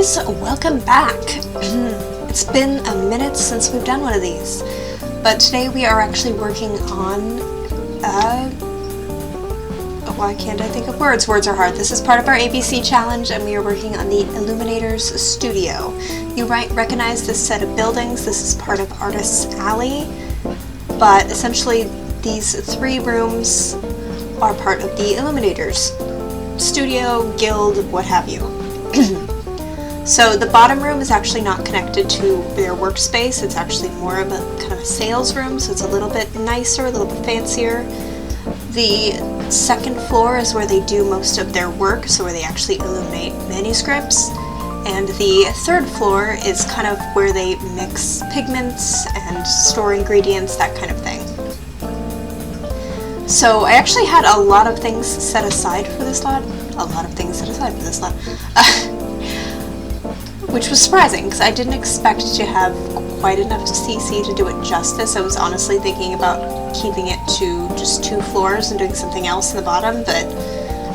guys, welcome back. It's been a minute since we've done one of these, but today we are actually working on, why can't I think of words? Words are hard. This is part of our ABC challenge, and we are working on the Illuminator's studio. You might recognize this set of buildings. This is part of Artist's Alley, but essentially these three rooms are part of the Illuminator's studio, guild, what have you. So the bottom room is actually not connected to their workspace. It's actually more of a kind of a sales room, so it's a little bit nicer, a little bit fancier. The second floor is where they do most of their work, so where they actually illuminate manuscripts. And the third floor is kind of where they mix pigments and store ingredients, that kind of thing. So I actually had a lot of things set aside for this lot. Which was surprising, because I didn't expect to have quite enough CC to do it justice. I was honestly thinking about keeping it to just 2 floors and doing something else in the bottom, but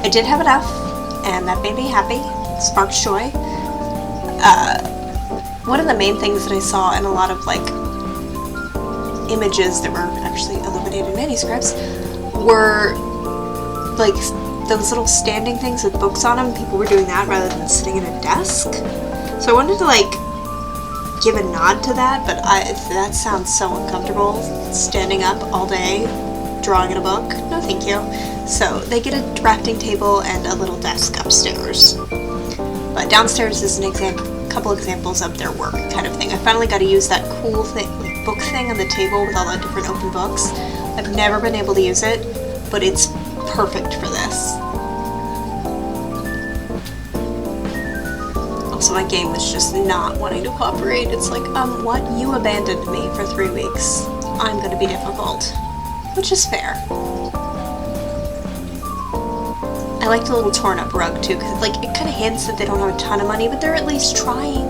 I did have enough, and that made me happy. Sparked joy. One of the main things that I saw in a lot of images that were actually illuminated manuscripts were like those little standing things with books on them. People were doing that rather than sitting at a desk. So I wanted to give a nod to that, but that sounds so uncomfortable, standing up all day, drawing in a book. No thank you. So they get a drafting table and a little desk upstairs. But downstairs is a couple examples of their work kind of thing. I finally got to use that cool book thing on the table with all the different open books. I've never been able to use it, but it's perfect for this. So my game was just not wanting to cooperate. It's like, what? You abandoned me for 3 weeks. I'm gonna be difficult. Which is fair. I like the little torn up rug too, because it kind of hints that they don't have a ton of money, but they're at least trying.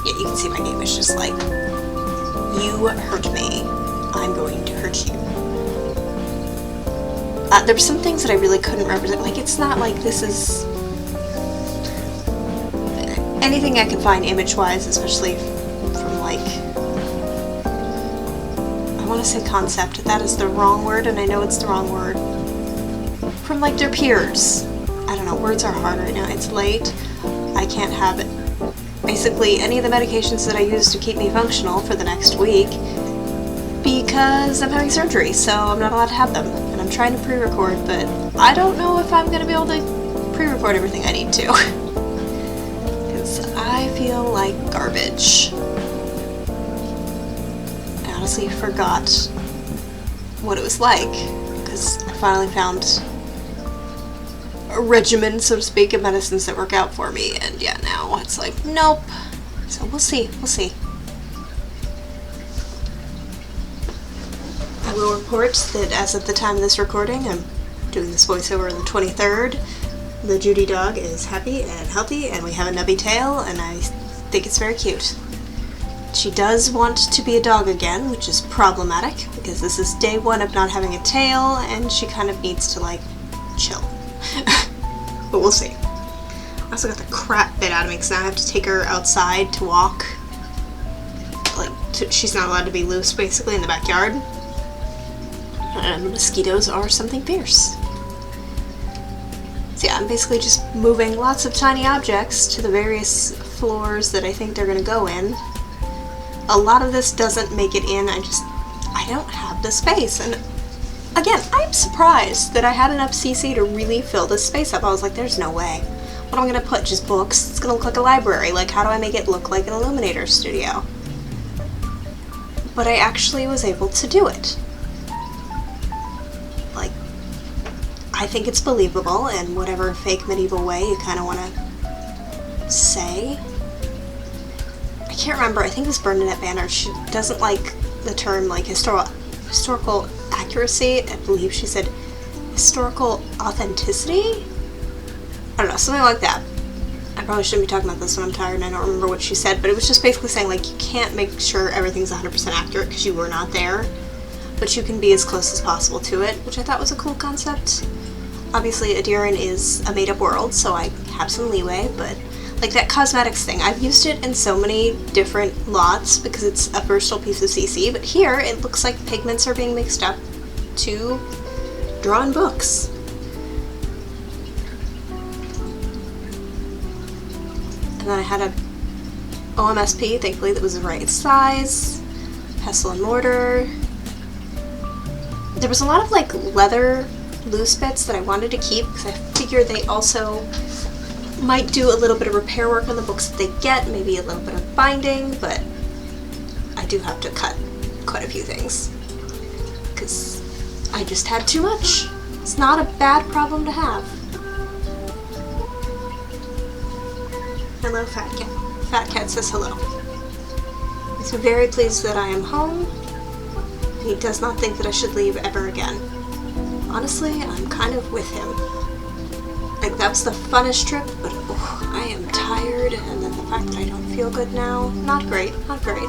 Yeah, you can see my game is just like, you hurt me, I'm going to hurt you. There were some things that I really couldn't represent. It's not like this is anything I can find image-wise, especially from I want to say concept. That is the wrong word, and I know it's the wrong word. From their peers. I don't know, words are hard right now. It's late. I can't have basically any of the medications that I use to keep me functional for the next week because I'm having surgery, so I'm not allowed to have them. And I'm trying to pre-record, but I don't know if I'm going to be able to pre-record everything I need to. I feel like garbage. I honestly forgot what it was like, because I finally found a regimen, so to speak, of medicines that work out for me, and yeah, now it's like, nope. So we'll see. I will report that as of the time of this recording, I'm doing this voiceover on the 23rd. The Judy dog is happy and healthy, and we have a nubby tail, and I think it's very cute. She does want to be a dog again, which is problematic, because this is day 1 of not having a tail, and she kind of needs to, chill. But we'll see. I also got the crap bit out of me, because now I have to take her outside to walk. She's not allowed to be loose, basically, in the backyard. And the mosquitoes are something fierce. So yeah, I'm basically just moving lots of tiny objects to the various floors that I think they're going to go in. A lot of this doesn't make it in, I don't have the space. And again, I'm surprised that I had enough CC to really fill this space up. I was like, there's no way. What am I going to put? Just books? It's going to look like a library. How do I make it look like an Illuminator studio? But I actually was able to do it. I think it's believable in whatever fake medieval way you kind of want to say. I can't remember, I think it was Bernadette Banner. She doesn't like the term historical accuracy. I believe she said historical authenticity? I don't know, something like that. I probably shouldn't be talking about this when I'm tired and I don't remember what she said, but it was just basically saying you can't make sure everything's 100% accurate because you were not there, but you can be as close as possible to it, which I thought was a cool concept. Obviously, Adiran is a made-up world, so I have some leeway, but Like that cosmetics thing, I've used it in so many different lots because it's a versatile piece of CC, but here it looks like pigments are being mixed up to draw in books. And then I had a OMSP, thankfully, that was the right size, pestle and mortar. There was a lot of like leather loose bits that I wanted to keep because I figured they also might do a little bit of repair work on the books that they get, maybe a little bit of binding, but I do have to cut quite a few things because I just had too much. It's not a bad problem to have. Hello, Fat Cat. Fat Cat says hello. He's very pleased that I am home. He does not think that I should leave ever again. Honestly, I'm kind of with him. Like, that was the funnest trip, but I am tired, and then the fact that I don't feel good now, not great, not great.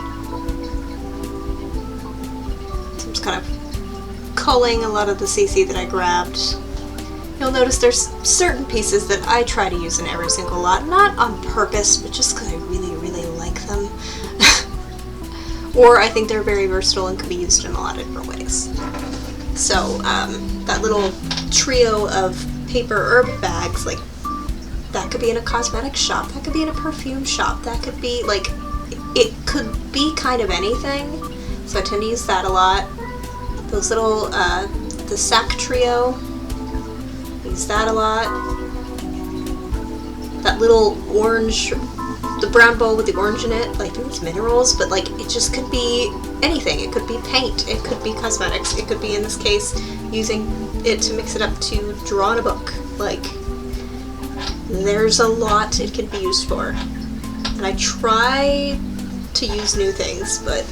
So I'm just kind of culling a lot of the CC that I grabbed. You'll notice there's certain pieces that I try to use in every single lot, not on purpose, but just because I really, really like them. Or I think they're very versatile and can be used in a lot of different ways. So, that little trio of paper herb bags, like, that could be in a cosmetic shop, that could be in a perfume shop, that could be, like, it could be kind of anything, so I tend to use that a lot. Those little, the sack trio, use that a lot. That little orange, the brown bowl with the orange in it, like, it's minerals, but, like, it just could be anything. It could be paint, it could be cosmetics, it could be, in this case, using it to mix it up to draw in a book. Like, there's a lot it can be used for. And I try to use new things, but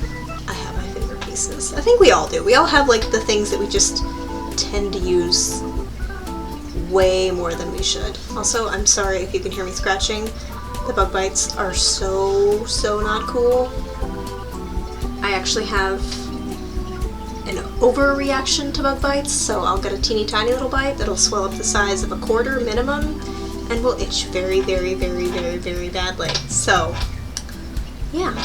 I have my favorite pieces. I think we all do. We all have, like, the things that we just tend to use way more than we should. Also, I'm sorry if you can hear me scratching. The bug bites are so not cool. I actually have an overreaction to bug bites, so I'll get a teeny tiny little bite that'll swell up the size of a quarter minimum and will itch very, very, very, very, very badly. So, yeah.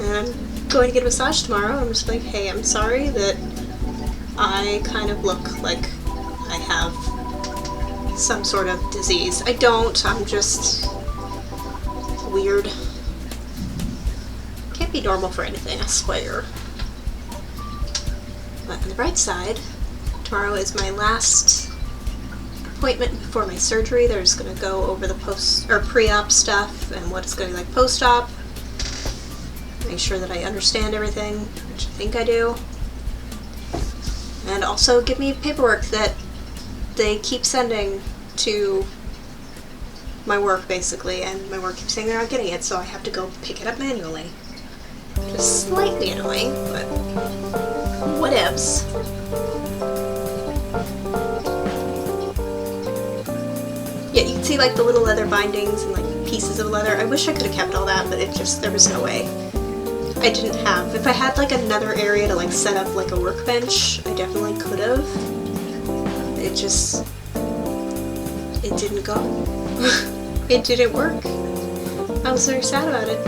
And I'm going to get a massage tomorrow. I'm just like, hey, I'm sorry that I kind of look like I have some sort of disease. I don't, I'm just weird. Can't be normal for anything, I swear. But on the bright side, tomorrow is my last appointment before my surgery. They're just going to go over the post or pre-op stuff and what it's going to be like post-op. Make sure that I understand everything, which I think I do. And also give me paperwork that they keep sending to my work, basically, and my work keeps saying they're not getting it, so I have to go pick it up manually. Just slightly annoying, but whatevs. Yeah, you can see like the little leather bindings and like pieces of leather. I wish I could have kept all that, but there was no way. I didn't have. If I had like another area to like set up like a workbench, I definitely could have. It didn't go. It didn't work. I was very sad about it.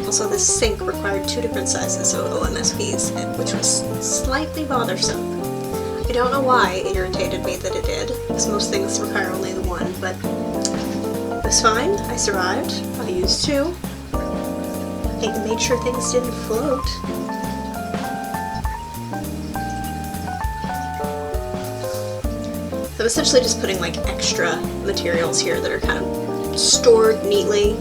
Also, this sink required 2 different sizes of OMSPs, which was slightly bothersome. I don't know why it irritated me that it did, because most things require only the one, but it was fine. I survived. I used 2. I made sure things didn't float. So I'm essentially just putting like extra materials here that are kind of stored neatly.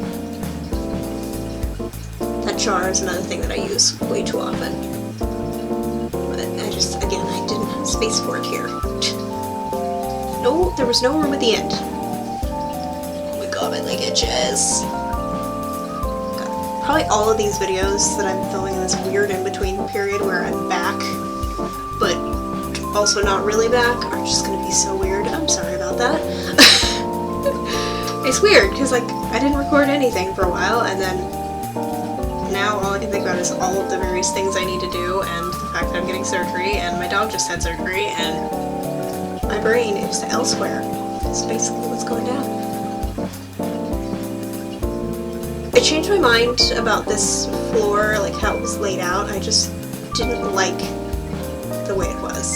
That jar is another thing that I use way too often. But I just, again, I didn't have space for it here. No, there was no room at the end. Oh my god, my leg itches. God. Probably all of these videos that I'm filming in this weird in-between period where I'm back, but also not really back, are just gonna be so weird. I'm sorry about that. It's weird, because like, I didn't record anything for a while, and then now all I can think about is all of the various things I need to do, and the fact that I'm getting surgery, and my dog just had surgery, and my brain is elsewhere. That's basically what's going down. I changed my mind about this floor, like how it was laid out. I just didn't like the way it was.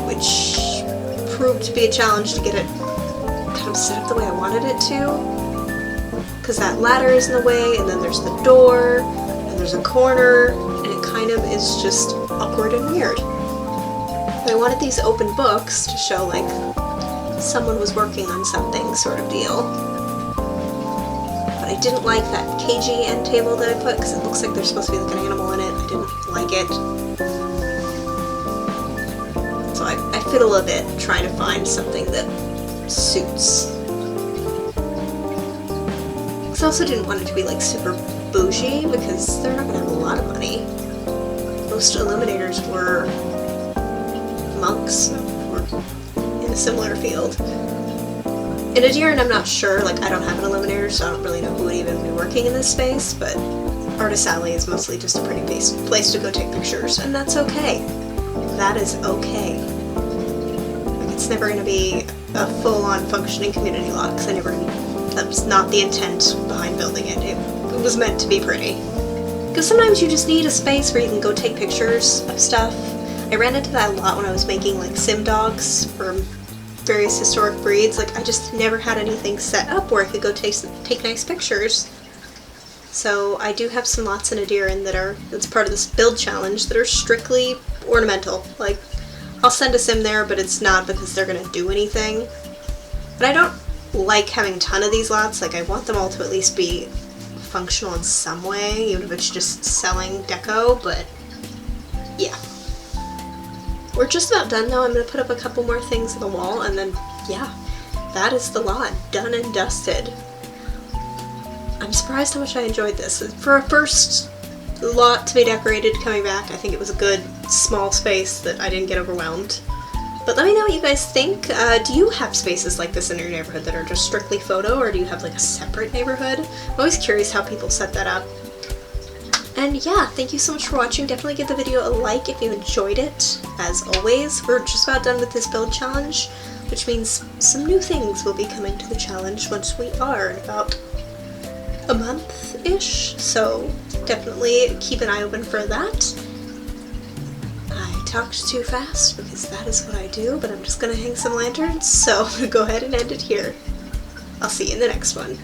Which proved to be a challenge to get it kind of set up the way I wanted it to. Because that ladder is in the way, and then there's the door, and there's a corner, and it kind of is just awkward and weird. I wanted these open books to show like someone was working on something sort of deal. But I didn't like that cagey end table that I put because it looks like there's supposed to be like an animal in it. I didn't like it. So I fiddle a bit trying to find something that suits. Because I also didn't want it to be like super bougie because they're not going to have a lot of money. Most Illuminators were monks or in a similar field. In Adira, I'm not sure, like I don't have an Illuminator, so I don't really know who would even be working in this space, but Artist Alley is mostly just a pretty place to go take pictures, and that's okay. That is okay. Like, it's never going to be a full-on functioning community log, because that was not the intent behind building it. It was meant to be pretty. Because sometimes you just need a space where you can go take pictures of stuff. I ran into that a lot when I was making like sim dogs for various historic breeds. Like I just never had anything set up where I could go take nice pictures. So I do have some lots in Adira that's part of this build challenge that are strictly ornamental. Like I'll send a sim there, but it's not because they're gonna do anything. But I don't like having a ton of these lots. Like I want them all to at least be functional in some way, even if it's just selling deco, but yeah. We're just about done though. I'm going to put up a couple more things on the wall and then, yeah, that is the lot, done and dusted. I'm surprised how much I enjoyed this. For a first lot to be decorated coming back, I think it was a good small space that I didn't get overwhelmed. But let me know what you guys think. Do you have spaces like this in your neighborhood that are just strictly photo, or do you have like a separate neighborhood? I'm always curious how people set that up. And yeah, thank you so much for watching. Definitely give the video a like if you enjoyed it. As always, we're just about done with this build challenge, which means some new things will be coming to the challenge once we are in about a month-ish. So definitely keep an eye open for that. I talked too fast because that is what I do, but I'm just gonna hang some lanterns, so I'm gonna go ahead and end it here. I'll see you in the next one.